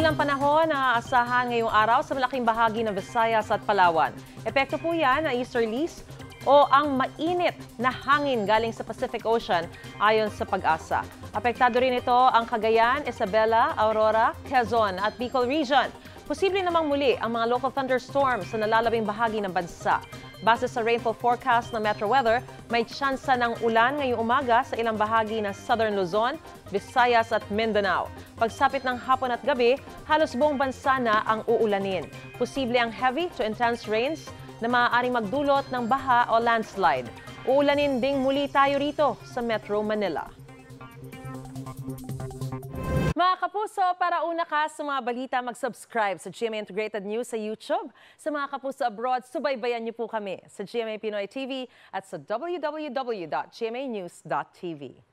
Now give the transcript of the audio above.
Maulang panahon na aasahan ngayong araw sa malaking bahagi ng Visayas at Palawan. Epekto po yan ng easterlies o ang mainit na hangin galing sa Pacific Ocean ayon sa Pag-asa. Apektado rin ito ang Cagayan, Isabela, Aurora, Quezon at Bicol Region. Posible namang muli ang mga local thunderstorms sa nalalabing bahagi ng bansa. Base sa rainfall forecast ng Metro Weather, may tsansa ng ulan ngayong umaga sa ilang bahagi ng Southern Luzon, Visayas at Mindanao. Pagsapit ng hapon at gabi, halos buong bansa na ang uulanin. Posible ang heavy to intense rains na maaaring magdulot ng baha o landslide. Uulanin ding muli tayo rito sa Metro Manila. Mga kapuso, para una ka sa mga balita, mag-subscribe sa GMA Integrated News sa YouTube. Sa mga kapuso abroad, subaybayan niyo po kami sa GMA Pinoy TV at sa www.gmanews.tv.